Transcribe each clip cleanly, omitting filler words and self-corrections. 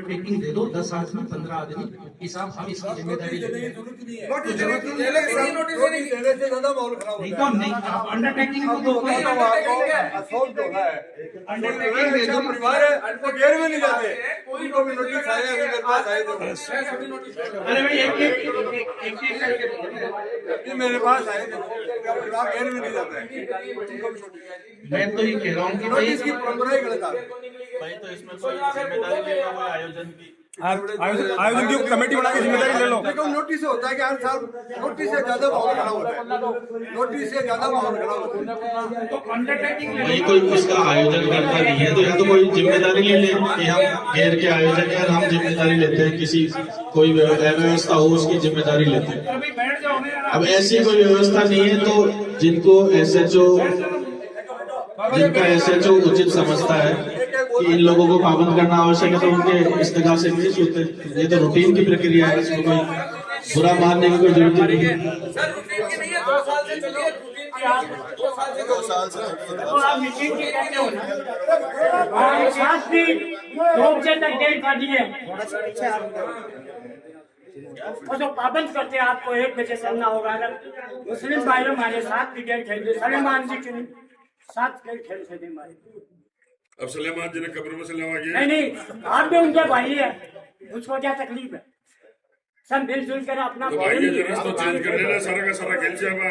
Undertaking दे दो, 10 आदमी 15 आदमी हिसाब, हम इसकी जिम्मेदारी लेंगे। नहीं तो नहीं, आप अंडरटेकिंग को दो, अंडरटेकिंग दे दो। अरे भाई एक मेरे पास आए घेर में नहीं जाता है। मैं तो ये कह रहा हूँ कि भाई इसकी परंपरा ही गलत है भाई, तो इसमें कोई जिम्मेदारी लेना हुआ आयोजन की, आयोजन की कमेटी बना के जिम्मेदारी ले लो। देखो नोटिस से होता है कि हर साल नोटिस से ज्यादा माहौल खड़ा होता है, नोटिस से ज्यादा माहौल खड़ा होता है। तो अंडरटेकिंग भाई कोई इसका आयोजन करता नहीं है, तो या तो कोई जिम्मेदारी ले ले कि हम घेर के आयोजन या हम जिम्मेदारी लेते हैं, किसी कोई व्यवस्था हो उसकी जिम्मेदारी लेते हैं। अब ऐसी कोई व्यवस्था नहीं है तो जिनको SHO, जिनका SHO उचित समझता है कि इन लोगों को पाबंद करना आवश्यक है, तो उनके इस्तेगा से पेश होते हैं। ये तो रूटीन की प्रक्रिया है, इसमें कोई बुरा मानने की कोई जरूरत नहीं है। सर रूटीन की नहीं है, 2 साल से चलिए रूटीन की, आप 2 साल से आप मीटिंग की कहते हो ना, साथ भी 2 बजे तक डेट कर दिए और जो पाबंद करते हैं आपको 1 बजे चलना होगा। अगर मुस्लिम भाइयों हमारे साथ भी गेम खेलते, सलेमान जी क्यों 7 गेम खेलते थे हमारे। अब सलेमान जी ने कब्र में से लेवा गया। नहीं आप भी उनके भाई है, उसको क्या तकलीफ है, सब मिलजुल कर अपना तो भाई ये रास्ता चेंज कर लेना, सारा का सारा खेल जाएगा।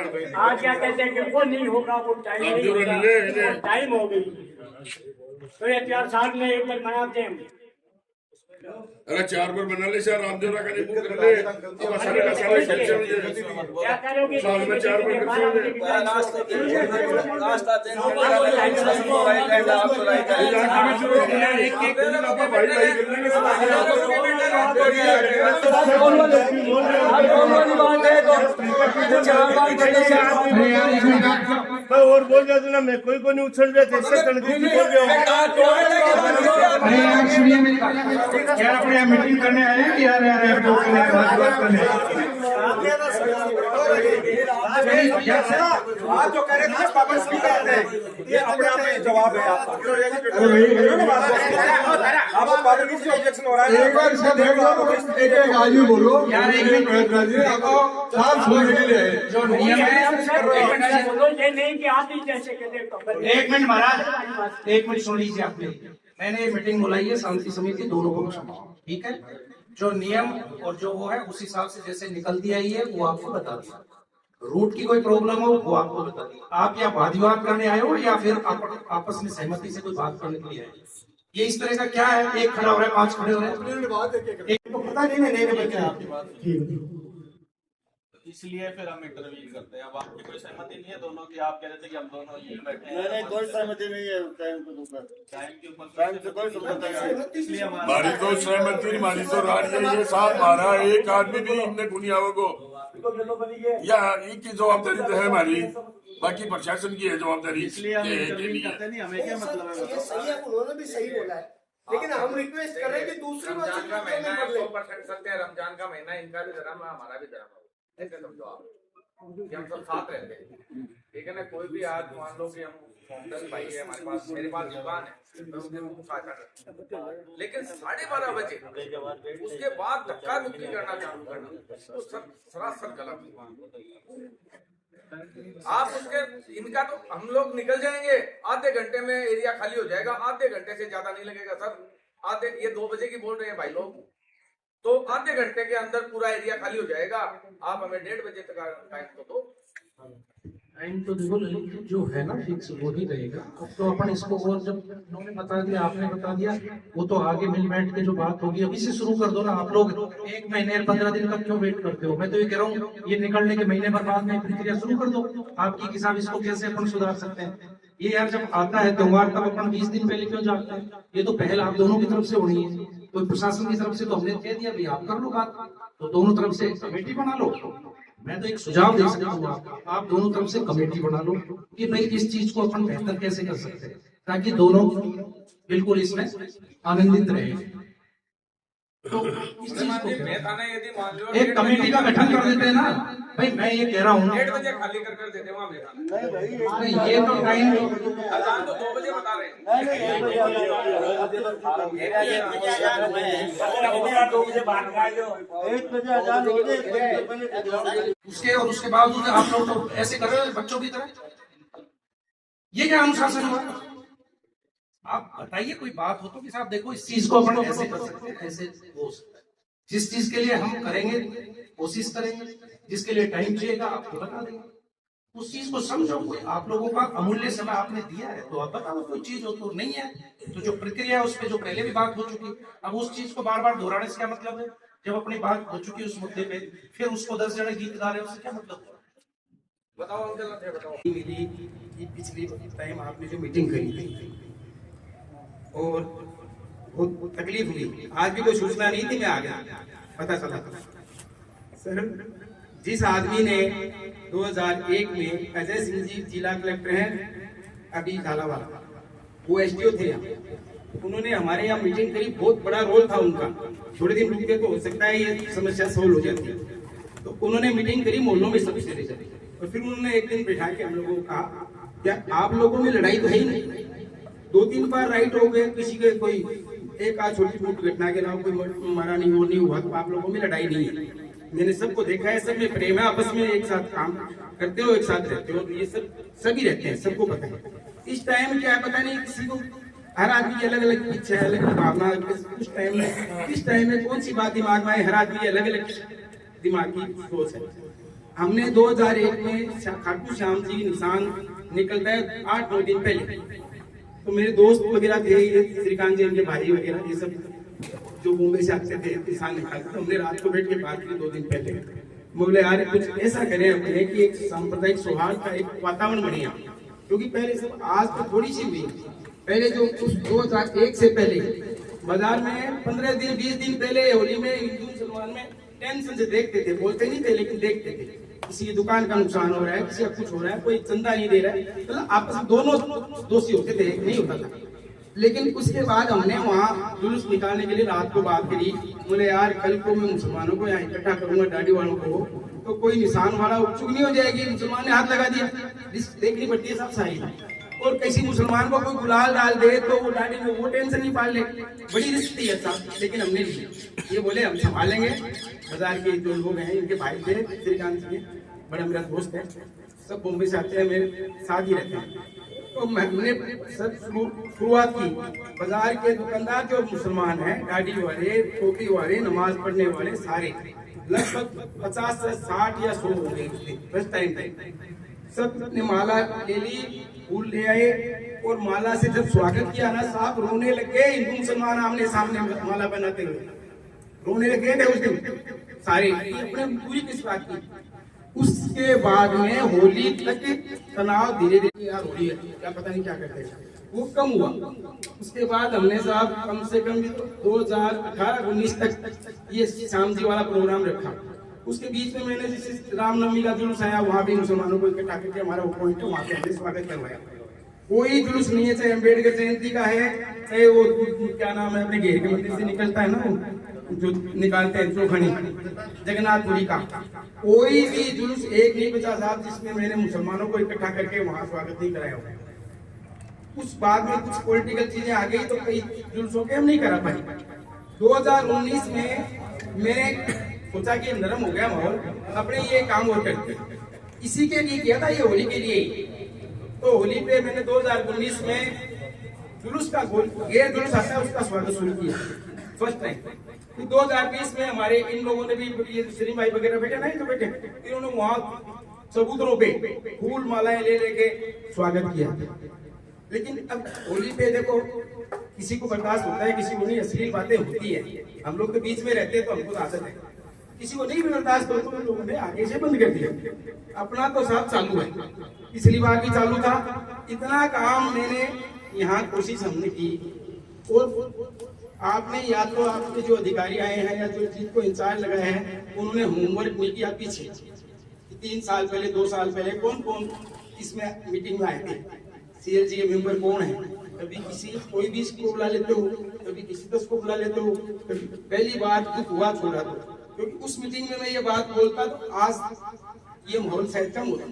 आज क्या कहते हैं कि वो नहीं होगा, वो टाइम आप नहीं जो होगा, ले वो टाइम हो गई। तो ये 4 साल में एक बार मनाते हैं। अरे 4 बार बना ले सर, रामदेव का नहीं बुक कर ले, अब सारे का सारा खेल जाएगा। क्या करोगे, साल में 4 बार और बोल जाते ना, मैं कोई को नहीं उछल रहे थे, बोल गया। अरे यार सुनिए मेरी बात, यार अपने यहाँ मीटिंग करने आए हैं कि यार यार बात करने आप जो कह रहे थे पाबंद नहीं करते हैं, ये अपने आप में जवाब है आपका। आप पाबंदी से ऑब्जेक्शन हो रहा है, एक बार इसका देख लो, एक आदमी बोलो यार, एक मिनट आपको शांत होने के लिए जो नियम है। ये नहीं कि आप ही जैसे कहते। एक मिनट महाराज, 1 मिनट सुन लीजिए। आपने मैंने मीटिंग बुलाई है, शांति समिति दोनों को क्षमा, ठीक है। जो नियम और जो वो है उस हिसाब से जैसे निकल दिया ही है वो आपको बता दिया। रूट की कोई प्रॉब्लम हो वो आपको बता दिया। आप या वाद विवाद करने आए हो या फिर आपस में सहमति से कोई बात करने के लिए आए, ये इस तरह का क्या है, एक खड़ा हो रहा है 5 खड़े हो रहे हैं, एक तो पता नहीं है आपकी बात, इसलिए फिर हम इंटरव्यू करते हैं। अब आपकी कोई सहमति नहीं है दोनों की, आप कह रहे थे कि हम दोनों यही बैठे हैं। नहीं कोई सहमति नहीं है टाइम के ऊपर, टाइम के ऊपर टाइम से कोई समझौता नहीं है। इसलिए हमारी तो सहमति, हमारी तो राज है, ये साथ मारा एक आदमी भी इनने दुनियाओं को, या इनकी जवाबदारी तो है हमारी, बाकी प्रशासन की है जवाबदारी। इसलिए हम इंटरव्यू करते नहीं, हमें क्या मतलब है। ये सही है, उन्होंने भी सही बोला है, लेकिन हम रिक्वेस्ट कर रहे हैं कि दूसरी बात रमजान का महीना है, 100% सत्य है। रमजान का महीना, इनका भी धर्म है, हमारा भी धर्म है, ऐसे समझो आप कि हम सब साथ रहते हैं, ठीक है ना। कोई भी आज मान लो कि हम 10 भाई है हमारे पास, मेरे पास दुकान है, मैं उनके मुंह साझा करता हूं, लेकिन 12:30 बजे उसके बाद धक्का मुक्की करना चालू करना तो सरासर गलत। आप उसके इनका तो हम लोग निकल जाएंगे, आधे घंटे में एरिया खाली हो जाएगा, आधे घंटे से ज्यादा नहीं लगेगा सर। आधे, ये 2 बजे की बोल रहे हैं भाई लोग, तो आधे घंटे के अंदर पूरा एरिया खाली हो जाएगा। आप हमें 1:30 बजे तक टाइम तो दो। टाइम तो देखो लेकिन जो है ना फिक्स वो ही रहेगा। अब तो अपन इसको, और जब उन्होंने बता दिया, आपने बता दिया, वो तो आगे मिल बैठ के जो बात होगी अभी से शुरू कर दो ना। आप लोग 1 महीने 15 दिन तक क्यों वेट करते हो? मैं तो ये कह रहा हूँ ये निकलने के महीने पर बाद में प्रक्रिया शुरू कर दो आपकी, किसान इसको कैसे अपन सुधार सकते हैं। ये यार जब आता है त्योहार तब अपन 20 दिन पहले क्यों जाते हैं? ये तो पहल आप दोनों की तरफ से होनी है, कोई प्रशासन की तरफ से तो हमने कह दिया भाई आप कर लो बात, तो दोनों तरफ से कमेटी बना लो। मैं तो एक सुझाव दे सकता हूँ, आप दोनों तरफ से कमेटी बना लो कि भाई इस चीज को अपन बेहतर कैसे कर सकते हैं ताकि दोनों बिल्कुल इसमें आनंदित रहे। तो इस चीज को क्या? मैं थाना यदि मान लो एक कमेटी का गठन कर देते हैं ना भाई। मैं ये कह रहा हूँ 1:30 बजे खाली कर देते वहां बैठा नहीं भाई नहीं, ये तो टाइम अजान तो 2 बजे बता रहे हैं। एक बजे अजान हो गए 1 बजे पहले उसके और उसके बावजूद आप लोग तो ऐसे कर रहे हो बच्चों की तरह। ये क्या अनुशासन हुआ? आप बताइए कोई बात हो तो कि साहब देखो इस चीज को अपन ऐसे कर सकते हैं, ऐसे हो सकता है। जिस चीज के लिए हम करेंगे कोशिश करेंगे, जिसके लिए टाइम चाहिएगा आपको बता देंगे। उस चीज को समझो। कोई आप लोगों का अमूल्य समय आपने दिया है तो आप बताओ। कोई चीज हो तो नहीं है तो जो प्रक्रिया है उस पर जो पहले भी बात हो चुकी, अब उस चीज को बार बार दोहराने से क्या मतलब है? जब अपनी बात हो चुकी उस मुद्दे पे फिर उसको 10 जने गीत गा रहे हैं, उससे क्या मतलब है? बताओ अंकल, बताओ। मिली कि पिछली टाइम आपने जो मीटिंग करी थी और बहुत तकलीफ हुई। आज भी कोई सूचना नहीं थी, मैं आ गया, पता चला था। सर, जिस आदमी ने 2001 में अजय सिंह जी जिला कलेक्टर हैं अभी झालावाड़, वो एसडीओ थे यहाँ। उन्होंने हमारे यहाँ मीटिंग करी, बहुत बड़ा रोल था उनका। थोड़े दिन रुक गए तो हो सकता है ये समस्या सोल्व हो जाती। तो उन्होंने मीटिंग करी मोहल्लों में सबसे ले जाए और फिर उन्होंने एक दिन बैठा के हम लोगों को कहा क्या आप लोगों में लड़ाई तो है ही नहीं? 2-3 बार राइट हो गए, किसी के कोई एक आध छोटी मोटी घटना के अलावा कोई मारा नहीं वो नहीं हुआ, तो आप लोगों में लड़ाई नहीं है। मैंने सबको देखा है, सब में प्रेम है, आपस में एक साथ काम करते हो, एक साथ रहते हो, ये सब सभी रहते हैं, सबको पता है। इस टाइम क्या पता नहीं किसी को, हर आदमी की अलग अलग इच्छा है, अलग भावना। उस टाइम में किस टाइम में कौन सी बात दिमाग में आए, हर आदमी की अलग अलग दिमाग की सोच है। हमने 2001 में खाटू श्याम जी निशान निकलता है 8-9 दिन पहले, तो मेरे दोस्त वगैरह थे, ये श्रीकांत जी इनके भाई वगैरह, ये सब जो मुंबई से आते थे निशान निकालते, तो हमने रात को बैठ के बात की 2 दिन पहले। बोले यार कुछ ऐसा करें अपने कि एक सांप्रदायिक सौहार्द का एक वातावरण बने, क्योंकि पहले सब आज तो थोड़ी सी हुई। पहले जो 2001 से पहले बाजार में 15 दिन 20 दिन पहले होली में हिंदू मुसलमान में टेंशन से देखते थे, बोलते नहीं थे लेकिन देखते थे। किसी की दुकान का नुकसान हो रहा है, किसी का कुछ हो रहा है, कोई चंदा नहीं दे रहा है, मतलब आपस में दोनों दोषी होते थे, नहीं होता था। लेकिन उसके बाद हमने वहाँ जुलूस निकालने के लिए रात को बात करी। बोले यार कल को मैं मुसलमानों को यहाँ इकट्ठा करूंगा, दाढ़ी वालों को, तो कोई निशान वाला चुगनी हो जाएगी। मुसलमान ने हाथ लगा दिया, देखनी पड़ती है सब सारी। और किसी मुसलमान को कोई गुलाल डाल दे तो वो दाढ़ी में वो टेंशन नहीं पाल ले, बड़ी रिस्क थी ऐसा। लेकिन हमने नहीं, ये बोले हम संभालेंगे। बाजार के जो लोग हैं इनके भाई थे श्रीकांत जी, बड़े मेरा दोस्त है, सब मुंबई से आते हैं, मेरे साथ ही रहते हैं। तो हमने सब शुरुआत की। बाजार के दुकानदार जो मुसलमान हैं, दाढ़ी वाले, टोपी वाले, नमाज पढ़ने वाले, सारे लगभग 50 से 60 या 100 हो गए फर्स्ट टाइम पे। सब ने माला ले ली, फूल ले आए और माला से जब स्वागत किया ना, साहब रोने लगे। हिंदू मुसलमान आमने सामने माला बनाते हुए रोने लगे थे उस दिन सारे। अपने पूरी किस बात की। उसके बाद में होली तक तनाव धीरे धीरे यार होली है क्या पता नहीं क्या करते हैं, वो कम हुआ। उसके बाद हमने साहब कम से कम 2018-19 तक ये श्याम जी वाला प्रोग्राम रखा। उसके बीच में मैंने जैसे रामनवमी का जुलूस आया, वहाँ भी मुसलमानों को इकट्ठा करके हमारा वो पॉइंट है, वहाँ पे हमने स्वागत करवाया। कोई जुलूस नहीं है, चाहे अम्बेडकर जयंती का है, चाहे वो क्या नाम है अपने घेर के मंदिर से निकलता है ना, जो निकालते हैं चौखनी जगन्नाथपुरी का, कोई भी जुलूस एक नहीं बचा साहब जिसमें मैंने मुसलमानों को इकट्ठा करके वहाँ स्वागत नहीं कराया हुआ। उस बाद में कुछ पॉलिटिकल चीजें आ गई तो कई जुलूसों के हम नहीं करा पाए। 2019 में मैंने सोचा कि नरम हो गया माहौल, अपने ये काम और करते, इसी के लिए किया था ये होली के लिए। तो होली पे मैंने 2019 में जुलूस का गैर जुलूस आता है उसका स्वागत शुरू किया फर्स्ट टाइम। 2020 में हमारे इन लोगों ने भी, ये सलीम भाई वगैरह बैठे नहीं तो बैठे, इन्होंने वहाँ चबूतरों पे फूल मालाएं ले लेके स्वागत किया। लेकिन अब होली पे देखो किसी को बर्दाश्त होता है, किसी को नहीं, अश्लील बातें होती है। हम लोग तो बीच में रहते हैं तो हमको आदत है, किसी को नहीं भी बर्दाश्त हो तो उन लोगों ने आगे से बंद कर दिया। अपना तो सब चालू है, पिछली बार भी चालू था। इतना काम मैंने यहाँ कोशिश हमने की। और आपने या तो आपके जो अधिकारी आए हैं या जो जिनको इंचार्ज लगाए हैं उन्होंने होमवर्क नहीं किया पीछे। 3 साल पहले 2 साल पहले कौन कौन इसमें मीटिंग में आए थे, सीएलजी के मेंबर कौन है, कभी किसी कोई भी को बुला लेते हो, कभी किसी दस को बुला लेते हो, कभी पहली बार दुख हुआ छोड़ा दो, क्योंकि उस मीटिंग में मैं ये बात बोलता तो आज ये माहौल शायद कम होता।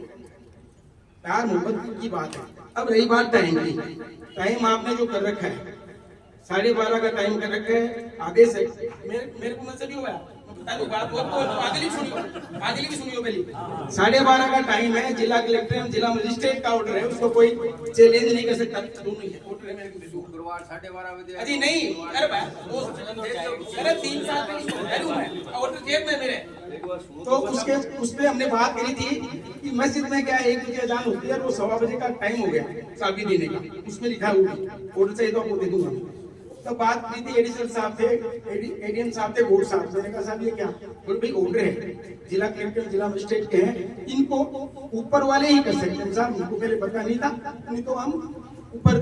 प्यार मोहब्बत की बात है। अब रही बात टाइम की, टाइम आपने जो कर रखा है 12:30 का टाइम कर रखा है, आदेश है मेरे को मुझसे भी हुआ बात आगे भी सुनियो पहले। 12:30 का टाइम है, जिला कलेक्टर जिला मजिस्ट्रेट का ऑर्डर है, उसको कोई चैलेंज नहीं कर सकता। दोनों है ऑर्डर है मेरे को, शुक्रवार 12:30 बजे। अजी नहीं, अरे 3 साल पहले ऑर्डर जेब में मेरे, तो उसपे हमने बात करी थी कि मस्जिद में क्या 1 बजे अजान होती है, वो 1:15 बजे का टाइम हो गया चाबी देने का, उसमें लिखा हुआ ऑर्डर चाहिए तो आपको दे दूंगा। तो बात की थी एडिशनल साहब थे, एडीएम साहब थे, बोर्ड साहब, मैंने कहा साहब ये क्या, बोले भाई ऑर्डर है, जिला कलेक्टर जिला मजिस्ट्रेट के हैं, इनको ऊपर वाले ही कर सकते हैं साहब, इनको पहले पता नहीं था, नहीं तो हम ऊपर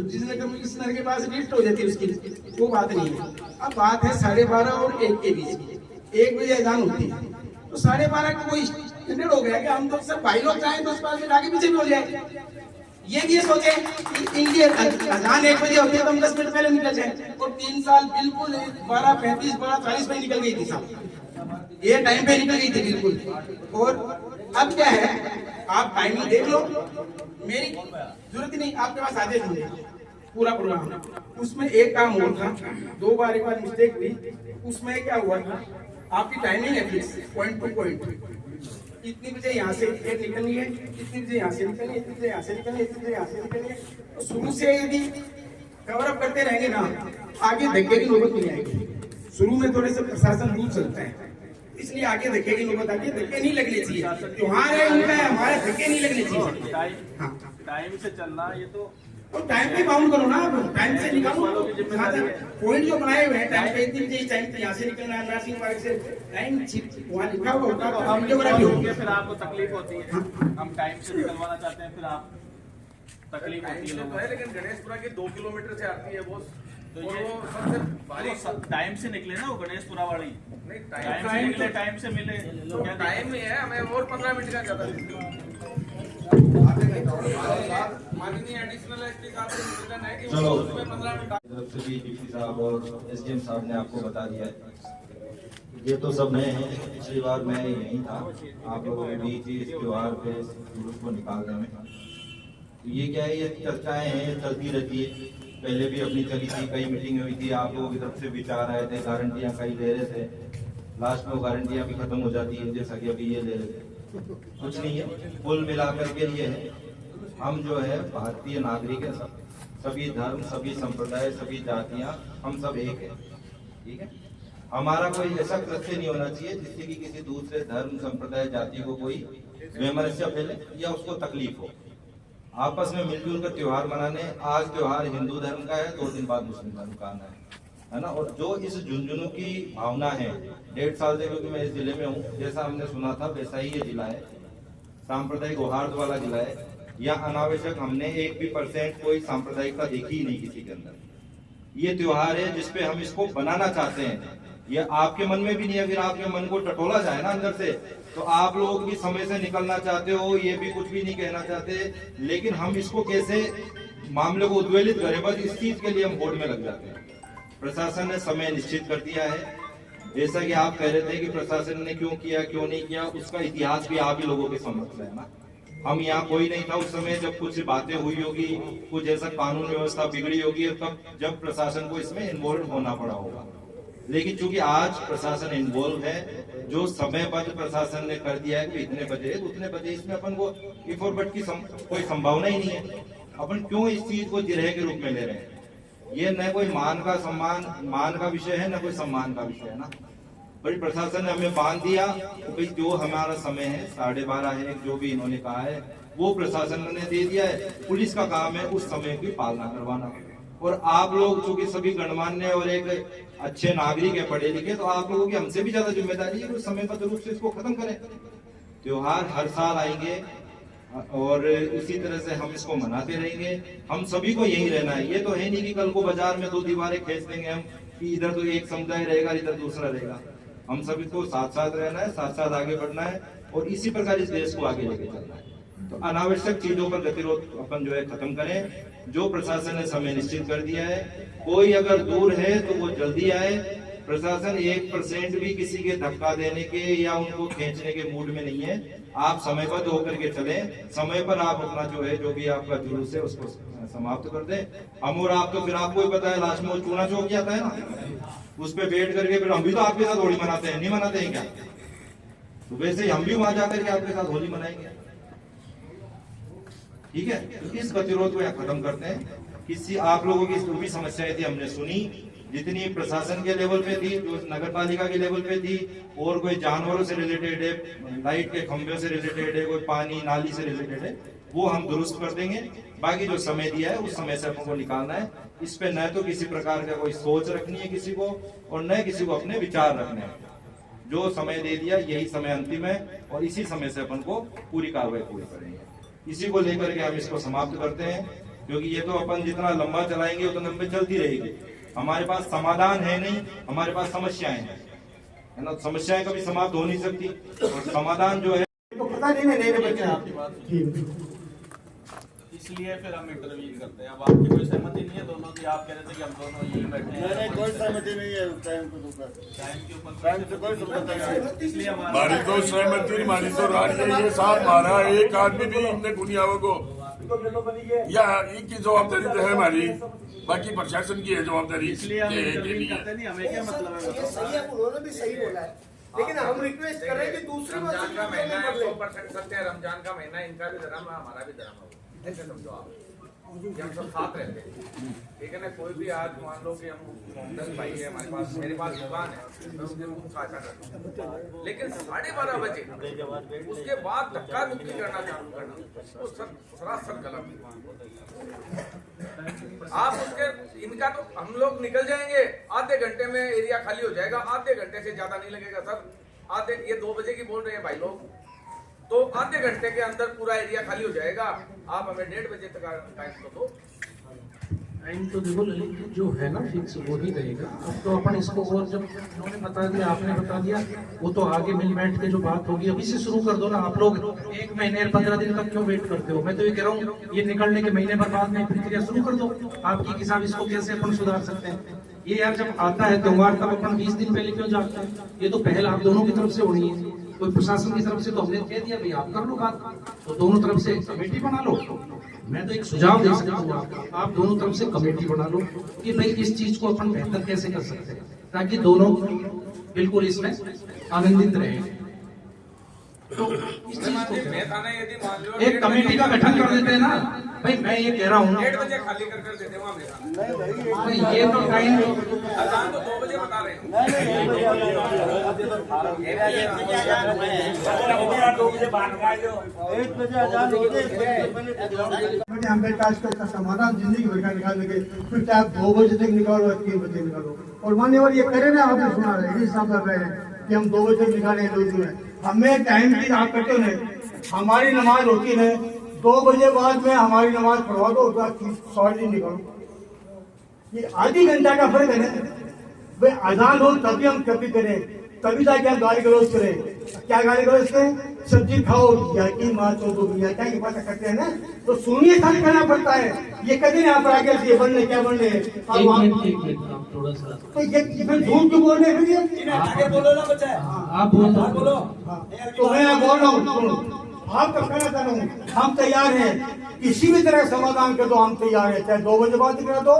जिसने कमिश्नर के पास लिस्ट हो जाती है उसकी, वो बात नहीं है। अब बात है 12:30 और 1 के बीच में, 1 बजे अजान होती है, तो 12:30 का कोई स्टैंडर्ड हो गया कि हम तो सब भाई लोग चाहें तो उस पास में आगे पीछे भी हो जाए। ये सोचे कि इनकी अजान 1 बजे होती है तो हम 10 मिनट पहले निकल जाए, और 3 साल बिल्कुल 12:35 12:40 में निकल गई थी साहब, ये टाइम पे निकल गई थी बिल्कुल। और अब क्या है, आप टाइमिंग देख लो, मेरी जरूरत नहीं, आपके पास आदेश होंगे पूरा प्रोग्राम, उसमें एक काम और था, 2 बार एक बार मिस्टेक हुई, उसमें क्या हुआ था, आपकी टाइमिंग है फिक्स पॉइंट टू पॉइंट, इतनी बजे यहाँ से ट्रेन निकलनी है, इतनी बजे यहाँ से निकलनी है, इतनी बजे यहाँ से निकलनी है, इतनी बजे यहाँ से निकलनी है। तो शुरू से यदि कवर अप करते रहेंगे ना, आगे धक्के की नौबत नहीं आएगी। शुरू में थोड़े से प्रशासन लूज चलता है, इसलिए आगे धक्के की नौबत आती है, धक्के नहीं लगने चाहिए, त्योहार है उनका है, हमारे धक्के नहीं लगने चाहिए। टाइम से चलना, ये तो टाइम पे बाउंड करो ना, टाइम से निकालो, पॉइंट जो बनाए हुए हैं टाइम पे, इतनी बजे टाइम यहाँ से निकलना है, नरसिंह पार्क से टाइम वहाँ लिखा हुआ होता है, हम फिर आपको तकलीफ होती है, हम टाइम से निकलवाना चाहते हैं, फिर आप तकलीफ होती है लोगों को। लेकिन गणेशपुरा की 2 किलोमीटर से आती है वो, तो ये सबसे भारी टाइम से निकले ना वो गणेशपुरा वाली, नहीं टाइम से निकले, टाइम से मिले, तो क्या टाइम ही है, हमें और 15 मिनट का ज्यादा माननीय एडिशनल एसपी साहब से निवेदन है कि चलो उसमें 15 मिनट तरफ से भी डीपी साहब और एसडीएम साहब ने आपको बता दिया है। ये तो सब नए हैं, पिछली बार मैं यहीं था, आप लोगों के बीच इस त्योहार पे जुलूस को निकालने में। तो ये क्या है, ये चर्चाएं हैं, चलती रहती है, पहले भी अपनी चली थी, कई मीटिंग हुई थी, आप लोगों की तरफ से विचार आए थे, गारंटियां कई ले रहे थे, लास्ट में गारंटियां भी खत्म हो जाती है, जैसा कि अभी ये ले रहे थे। कुछ नहीं है, कुल मिलाकर के ये है, हम जो है भारतीय नागरिक है, सभी धर्म, सभी संप्रदाय, सभी जातियां, हम सब एक है, ठीक है। हमारा कोई ऐसा कृत्य नहीं होना चाहिए जिससे कि किसी दूसरे धर्म, संप्रदाय, जाति को कोई वैमनस्य फैले या उसको तकलीफ हो। आपस में मिलजुल कर त्योहार मनाने, आज त्योहार हिंदू धर्म का है, 2 दिन बाद मुस्लिम धर्म का आना है ना। और जो इस झुंझुनू की भावना है, 1.5 साल से, क्योंकि मैं इस जिले में हूँ, जैसा हमने सुना था वैसा ही ये जिला है, सांप्रदायिक सौहार्द वाला जिला है, या अनावश्यक हमने 1 भी % कोई सांप्रदायिकता देखी ही नहीं किसी के अंदर। ये त्योहार है जिसपे हम इसको बनाना चाहते हैं, ये आपके मन में भी नहीं है, अगर आपके मन को टटोला जाए ना अंदर से, तो आप लोग भी समय से निकलना चाहते हो, ये भी कुछ भी नहीं कहना चाहते, लेकिन हम इसको कैसे मामले को उद्वेलित करें, बस इस चीज के लिए हम वोट में लग जाते हैं। प्रशासन ने समय निश्चित कर दिया है, जैसा कि आप कह रहे थे कि प्रशासन ने क्यों किया, क्यों नहीं किया, उसका इतिहास भी आप ही लोगों के समक्ष है ना। हम यहाँ कोई नहीं था उस समय जब कुछ बातें हुई होगी, कुछ ऐसा कानून व्यवस्था बिगड़ी होगी, तब जब प्रशासन को इसमें इन्वॉल्व होना पड़ा होगा। लेकिन चूंकि आज प्रशासन इन्वॉल्व है, जो समयबद्ध प्रशासन ने कर दिया है कि इतने बजे उतने बजे, इसमें अपन को इफ और बट की कोई संभावना ही नहीं है। अपन क्यों इस चीज को जिरह के रूप में ले रहे हैं? ये न कोई मान का विषय है, न कोई सम्मान का विषय है ना। बड़ी प्रशासन ने हमें बांध दिया, तो भाई जो हमारा समय है 12:30 है, जो भी इन्होंने कहा है वो प्रशासन ने दे दिया है। पुलिस का काम है उस समय की पालना करवाना, और आप लोग चूंकि सभी गणमान्य और एक अच्छे नागरिक है, पढ़े लिखे, तो आप लोगों की हमसे भी ज्यादा जिम्मेदारी है कि समयबद्ध रूप से इसको खत्म करें। त्योहार हर साल आएंगे और इसी तरह से हम इसको मनाते रहेंगे। हम सभी को यही रहना है, ये तो है नहीं कि कल को बाजार में 2 दीवारें खींच देंगे हम कि इधर तो एक समुदाय रहेगा, इधर दूसरा रहेगा। हम सभी को साथ साथ रहना है, साथ साथ आगे बढ़ना है, और इसी प्रकार इस देश को आगे लेके चलना है। तो अनावश्यक चीजों पर गतिरोध अपन जो है खत्म करें। जो प्रशासन ने समय निश्चित कर दिया है, कोई अगर दूर है तो वो जल्दी आए। प्रशासन 1% भी किसी के धक्का देने के या उनको खींचने के मूड में नहीं है। आप समयबद्ध होकर के चले, समय पर आप अपना जो है जो भी आपका जुलूस है उसको समाप्त कर दें। हम और आप तो फिर आपको ही पता है लास्ट में वो चूना चौक जाता है ना, उस पर बैठ करके फिर हम भी तो आपके साथ होली मनाते हैं, नहीं मनाते हैं क्या? तो वैसे ही हम भी वहां जाकर के आपके साथ होली मनाएंगे। ठीक है, तो इस गतिरोध को यहाँ खत्म करते हैं। किसी आप लोगों की जो भी समस्याएं थी हमने सुनी, जितनी प्रशासन के लेवल पे थी, जो नगर पालिका के लेवल पे थी, और कोई जानवरों से रिलेटेड है, लाइट के खंभे से रिलेटेड है, कोई पानी नाली से रिलेटेड है, वो हम दुरुस्त कर देंगे। बाकी जो समय दिया है उस समय से अपन को निकालना है। इस पे न तो किसी प्रकार का कोई सोच रखनी है किसी को, और न किसी को अपने विचार रखने हैं। जो समय दे दिया यही समय अंतिम है, और इसी समय से अपन को पूरी कार्रवाई पूरी करेंगे। इसी को लेकर के हम इसको समाप्त करते हैं, क्योंकि ये तो अपन जितना लंबा चलाएंगे उतना लंबे चलती रहेगी। हमारे पास समाधान है नहीं, हमारे पास समस्याएं हैं, है ना। समस्याएं कभी समाप्त हो नहीं सकती, और समाधान जो है तो पता नहीं है बच्चे आपकी बात इसलिए फिर हम इंटरव्यू करते हैं। अब आपकी कोई सहमति नहीं है दोनों की? आप कह रहे थे कि हम दोनों यही बैठे हैं। नहीं, कोई सहमति नहीं है टाइम के ऊपर, टाइम के ऊपर टाइम से कोई समझौता नहीं है। इसलिए हमारी तो सहमति हमारी तो रही है, ये साथ मारा एक आदमी भी हमने गुनियाओं को, या इनकी जवाबदारी तो है हमारी, बाकी प्रशासन की है जवाबदारी। इसलिए हम इंटरव्यू करते नहीं, हमें क्या मतलब है? ये सही है, उन्होंने भी सही बोला है, लेकिन हम रिक्वेस्ट कर रहे हैं कि दूसरे रमजान का महीना है, 100% सत्य है। रमजान का महीना, इनका भी धर्म है, हमारा भी धर्म है, ऐसे समझो आप कि हम सब साथ रहते हैं। ठीक है ना, कोई भी आज मान लो कि हम 10 भाई है हमारे पास, मेरे पास दुकान है, मैं उसके रूप साझा करता हूँ, लेकिन 12:30 बजे उसके बाद धक्का मुक्की करना चालू करना वो सरासर गलत है। आप उसके इनका तो हम लोग निकल जाएंगे, आधे घंटे में एरिया खाली हो जाएगा, आधे घंटे से ज्यादा नहीं लगेगा सर। आधे, ये 2 बजे की बोल रहे हैं भाई लोग, तो आधे घंटे के अंदर पूरा एरिया खाली हो जाएगा। आप हमें 1:30 बजे तक टाइम तो दो। टाइम तो देखो ललित, जो है ना फिक्स वो ही रहेगा। अब तो अपन इसको, और जब उन्होंने बता दिया, आपने बता दिया, वो तो आगे मिल बैठ के जो बात होगी अभी से शुरू कर दो ना। आप लोग 1 महीने 15 दिन तक क्यों वेट करते हो? मैं तो ये कह रहा हूँ, ये निकलने के महीने भर बाद में प्रक्रिया शुरू कर दो आपकी, कि साहब इसको कैसे अपन सुधार सकते हैं। ये यार जब आता है त्योहार तब अपन 20 दिन पहले क्यों जाते हैं? ये तो पहले आप दोनों की तरफ से होनी है, कोई प्रशासन की तरफ से तो हमने कह दिया भाई आप कर लो बात, तो दोनों तरफ से कमेटी बना लो। मैं तो एक सुझाव दे सकता हूँ आप दोनों तरफ से कमेटी बना लो कि भाई इस चीज को अपन बेहतर कैसे कर सकते हैं, ताकि दोनों बिल्कुल इसमें आनंदित रहे। तो इस चीज को एक कमेटी का गठन कर देते हैं ना भाई। मैं ये कह रहा हूँ 1:30 बजे खाली कर देते हो हमें, ये तो टाइम अजान तो 2 बजे बता रहे हैं। अम्बेडकर का समाधान जिंदगी भर का निकाल लगे, फिर चाहे 2 बजे तक निकालो या 3 बजे निकालो। और मान्यवर ये करे ना, आपने सुना है हिसाब कर रहे हैं कि हम 2 बजे तक निकाले 2 दिन में। हमें टाइम की आप करते हैं, हमारी नमाज होती है 2 बजे बाद में, हमारी नमाज पढ़वा दो, उसके बाद 100 दिन निकालो। ये आधी घंटा का फर्क है ना भाई। अजान हो तभी हम कभी करें, तभी जाके हम गाली गलौज करें। क्या गाली गलौज करें? सब्जी खाओ या की माँ चौधो या क्या की बात करते हैं ना, तो सुनिए साथ करना पड़ता है। ये कभी नहीं आप आगे ये बनने क्या बनने थोड़ा सा, तो ये फिर झूठ क्यों बोल रहे हैं? फिर बोलो ना बच्चा, आप बोलो। तो मैं बोल रहा हूँ, आपका कहना चाह रहा हूँ, हम तैयार हैं, किसी भी तरह समाधान कर दो, हम तैयार हैं। चाहे 2 बजे बाद करा दो,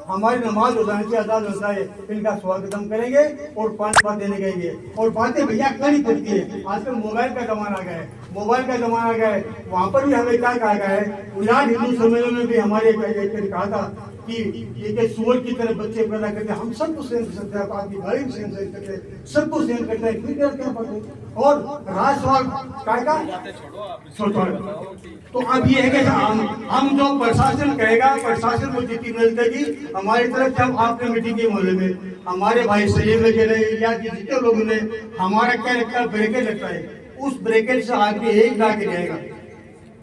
हमारी नमाज हो जाने से आजाद होता है, इनका स्वागत हम करेंगे और 5 बात देने गएंगे। और बातें भैया करनी पड़ती है, आजकल मोबाइल का जमाना आ गया है, मोबाइल का जमाना आ गया है। वहाँ पर भी हमें क्या कहा गया है, गुजरात हिंदू सम्मेलन में भी हमारे कहा था कि ये सुअर की तरह बच्चे पैदा करते हैं, हम सबको सहन कर सकते हैं, आपकी गाड़ी भी सहन करते हैं, सबको सहन करते हैं, फिर क्या पड़ते। और राष्ट्रवाद का तो अब ये है कि हम जो प्रशासन कहेगा, प्रशासन को जितनी मिलेगी हमारी तरफ से। हम आपने मीटिंग के मोहल्ले में हमारे भाई सलीम में कह रहे या जितने लोगों ने हमारा क्या लगता है, ब्रेकेज लगता है, उस ब्रेकेज से आदमी एक जाके रहेगा,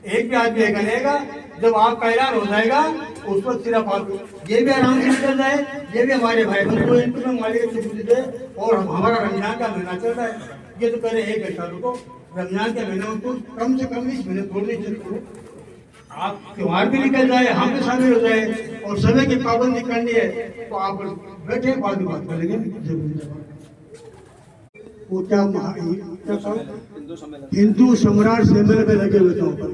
एक भी आदमी रहेगा। जब आपका ऐलान हो जाएगा उस पर सिर्फ आप ये भी आराम से निकल जाए, ये भी हमारे भाई बहन को मालिक और हमारा रमजान का महीना चल रहा है। ये तो कह रहे 1 घंटा रुको, रमजान के महीने में तो कम से कम 20 मिनट थोड़ी चाहिए। आप त्योहार भी निकल जाए, हम भी शामिल हो जाए और समय की पाबंदी करनी है तो आप बैठे बाद में बात करेंगे। वो क्या हिंदू सम्राट सम्मेलन में लगे हुए थे ऊपर,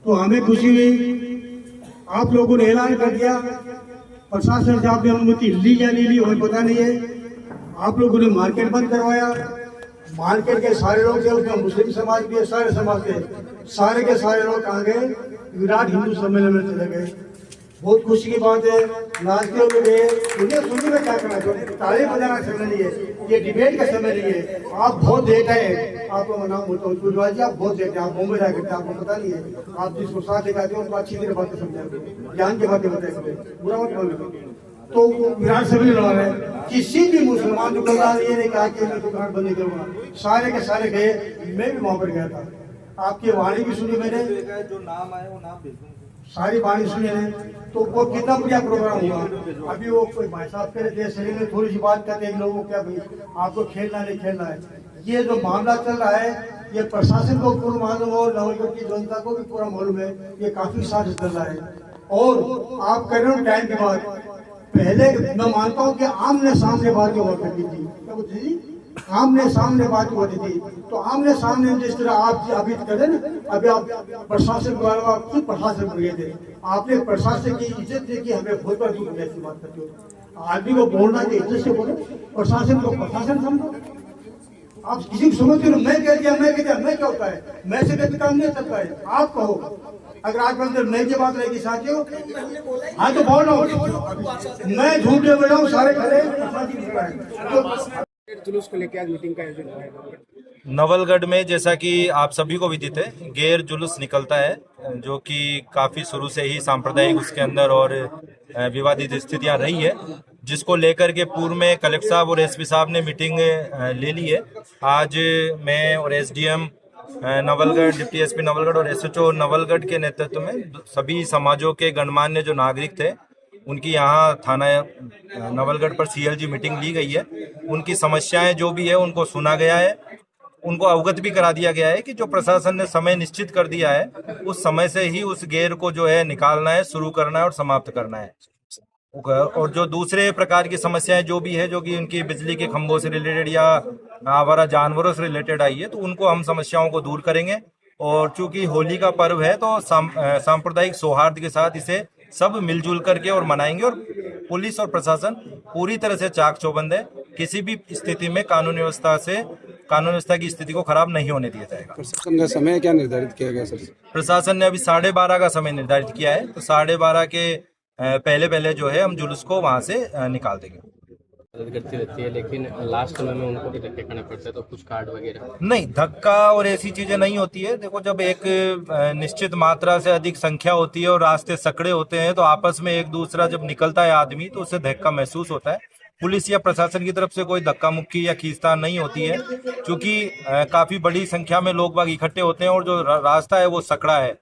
तो हमें खुशी हुई। आप लोगों ने ऐलान कर दिया, प्रशासन से आपने अनुमति ली या नहीं ली हमें पता नहीं है। आप लोगों ने मार्केट बंद करवाया, मार्केट के सारे लोग थे, उसमें मुस्लिम समाज भी है, सारे समाज के सारे लोग आ गए, विराट हिंदू सम्मेलन में चले गए। बहुत खुशी की बात है। नाचते हुए गए, उन्हें सुनने में क्या करना चाहिए, ताली बजाना समय नहीं है, ये डिबेट का समय नहीं है। आप बहुत लेट है, आपका नाम बोलता हूँ सूर्यवाल जी, आप बहुत लेट है, आप मुंबई जाकर थे, आपको पता नहीं है। आप जिसको साथ दिखाते हो उनको अच्छी तरह बातें समझाएंगे, ज्ञान की बातें बताएंगे, बुरा मत बोलेंगे। तो विराट सम्मेलन लगा रहे, किसी भी मुसलमान दुकानदार ये नहीं कहा कि मैं दुकान बंद नहीं करूंगा, सारे के सारे गए, मैं भी वहां पर गया था। आपकी वाणी भी सुनी मैंने, जो नाम आए वो नाम भेज दूंगा। सारी वाणी सुनी है, तो वो कितना बढ़िया प्रोग्राम हुआ। अभी वो कोई भाई साहब कह रहे थे शरीर में थोड़ी सी बात करते हैं लोगों, क्या भाई आपको खेलना नहीं खेलना है। ये जो मामला चल रहा है, ये प्रशासन को पूरा मालूम हो, नवलगढ़ की जनता को भी पूरा मालूम है, ये काफी साजिश चल रहा है। और आप कह रहे हो टाइम के बाद, पहले मैं मानता हूँ कि आमने सामने बातें हुआ करती थी, क्या बोलती थी, आमने सामने बात होती थी। तो आमने सामने जिस तरह आप अभी करें ना, अभी आप प्रशासन द्वारा आप खुद प्रशासन बन गए थे, आपने प्रशासन की इज्जत देखी, हमें बहुत बड़ी दुख ऐसी बात करते हो। आदमी को बोलना चाहिए, इज्जत से बोलो, प्रशासन को प्रशासन समझो। आप किसी को समझते हो, मैं कह दिया मैं क्या होता है, मैं से व्यक्ति काम नहीं चलता है। आप कहो, अगर आज बंदर मैं की बात रहेगी साथियों, हाँ तो बोल रहा हूँ, मैं झूठ नहीं बोल रहा हूँ, सारे खड़े जुलूस को लेकर आज मीटिंग का आयोजन हुआ। नवलगढ़ में जैसा कि आप सभी को विदित है, गैर जुलूस निकलता है, जो कि काफ़ी शुरू से ही सांप्रदायिक उसके अंदर और विवादित स्थितियां रही है, जिसको लेकर के पूर्व में कलेक्टर साहब और एसपी साहब ने मीटिंग ले ली है। आज मैं और SDM Nawalgarh, deputy SP Nawalgarh और एसएचओ नवलगढ़ के नेतृत्व में सभी समाजों के गणमान्य जो नागरिक थे, उनकी यहाँ थाना नवलगढ़ पर सीएलजी मीटिंग ली गई है। उनकी समस्याएं जो भी है उनको सुना गया है, उनको अवगत भी करा दिया गया है कि जो प्रशासन ने समय निश्चित कर दिया है, उस समय से ही उस गैर को जो है निकालना है, शुरू करना है और समाप्त करना है। और जो दूसरे प्रकार की समस्याएं जो भी है, जो कि उनकी बिजली के खंभों से रिलेटेड या आवारा जानवरों से रिलेटेड आई है, तो उनको हम समस्याओं को दूर करेंगे। और चूंकि होली का पर्व है, तो सांप्रदायिक सौहार्द के साथ इसे सब मिलजुल करके और मनाएंगे। और पुलिस और प्रशासन पूरी तरह से चाक चौबंद है, किसी भी स्थिति में कानून व्यवस्था की स्थिति को खराब नहीं होने दिया जाएगा। प्रशासन का समय क्या निर्धारित किया गया सर? प्रशासन ने अभी 12:30 का समय निर्धारित किया है, तो 12:30 के पहले जो है हम जुलूस को वहां से निकाल देंगे। करती रहती है, लेकिन लास्ट समय में उनको भी धक्के खाने पड़ते हैं, तो कुछ कार्ड वगैरह नहीं, धक्का और ऐसी चीजें नहीं होती है। देखो, जब एक निश्चित मात्रा से अधिक संख्या होती है और रास्ते सकड़े होते हैं, तो आपस में एक दूसरा जब निकलता है आदमी, तो उससे धक्का महसूस होता है। पुलिस या प्रशासन की तरफ से कोई धक्का मुक्की या खींचतान नहीं होती है, क्योंकि काफी बड़ी संख्या में लोग बाग इकट्ठे होते हैं और जो रास्ता है वो सकड़ा है,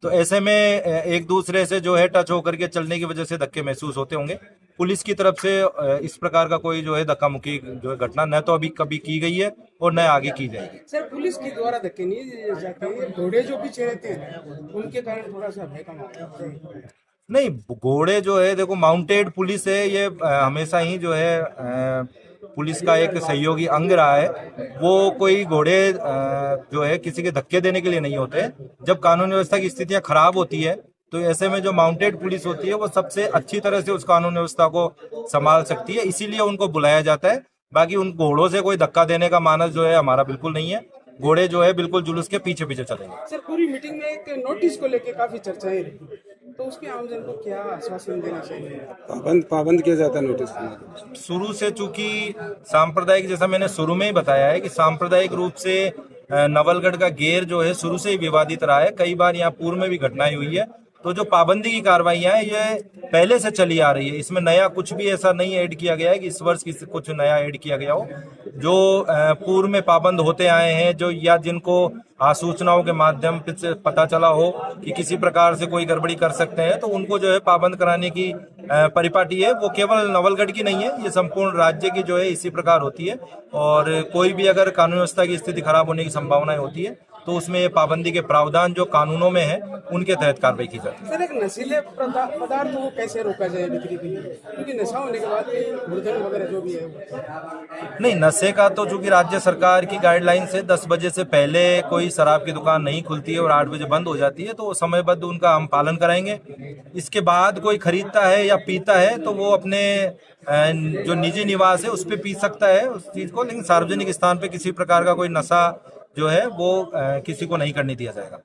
तो ऐसे में एक दूसरे से जो है टच होकर के चलने की वजह से धक्के महसूस होते होंगे। पुलिस की तरफ से इस प्रकार का कोई जो है धक्का मुक्की जो है घटना न तो अभी कभी की गई है और न आगे की जाएगी। सर, पुलिस के द्वारा धक्के नहीं जाते, घोड़े जो पीछे रहते हैं उनके कारण थोड़ा सा भय कम नहीं, घोड़े जो है, देखो माउंटेड पुलिस है, ये हमेशा ही जो है पुलिस का एक सहयोगी अंग रहा है। वो कोई घोड़े जो है किसी के धक्के देने के लिए नहीं होते। जब कानून व्यवस्था की स्थितियां खराब होती है, तो ऐसे में जो माउंटेड पुलिस होती है वो सबसे अच्छी तरह से उस कानून व्यवस्था को संभाल सकती है, इसीलिए उनको बुलाया जाता है। बाकी उन घोड़ों से कोई धक्का देने का मानस जो है हमारा बिल्कुल नहीं है। घोड़े जो है बिल्कुल जुलूस के पीछे पीछे चलेंगे। सर, पूरी मीटिंग में एक नोटिस को लेकर काफी चर्चाएं रही, तो उसके आमजन को क्या आश्वासन देना चाहिए? पाबंद किया जाता है नोटिस शुरू से। चूंकि सांप्रदायिक, जैसा मैंने शुरू में ही बताया है कि सांप्रदायिक रूप से नवलगढ़ का गेर जो है शुरू से ही विवादित रहा है। कई बार यहाँ पूर्व में भी घटनाएं हुई है। तो जो पाबंदी की कार्रवाइयां हैं ये पहले से चली आ रही है, इसमें नया कुछ भी ऐसा नहीं ऐड किया गया है कि इस वर्ष कुछ नया ऐड किया गया हो। जो पूर्व में पाबंद होते आए हैं, जो या जिनको सूचनाओं के माध्यम से पता चला हो कि किसी प्रकार से कोई गड़बड़ी कर सकते हैं, तो उनको जो है पाबंद कराने की परिपाटी है। वो केवल नवलगढ़ की नहीं है, ये संपूर्ण राज्य की जो है इसी प्रकार होती है। और कोई भी अगर कानून व्यवस्था की स्थिति खराब होने की संभावनाएं होती है तो उसमें ये पाबंदी के प्रावधान जो कानूनों में है उनके तहत कार्रवाई की जाती है। सर, एक नशीले पदार्थ को कैसे रोका जाए बिक्री के लिए, क्योंकि नशा होने के बाद भुगतान वगैरह जो भी है नहीं, नशे का तो चूंकि राज्य सरकार की गाइडलाइन से 10 बजे से पहले कोई शराब की दुकान नहीं खुलती है और 8 बजे बंद हो जाती है, तो समयबद्ध उनका हम पालन कराएंगे। इसके बाद कोई खरीदता है या पीता है तो वो अपने जो निजी निवास है उस पर पी सकता है उस चीज को, लेकिन सार्वजनिक स्थान पे किसी प्रकार का कोई नशा जो है वो किसी को नहीं करने दिया जाएगा।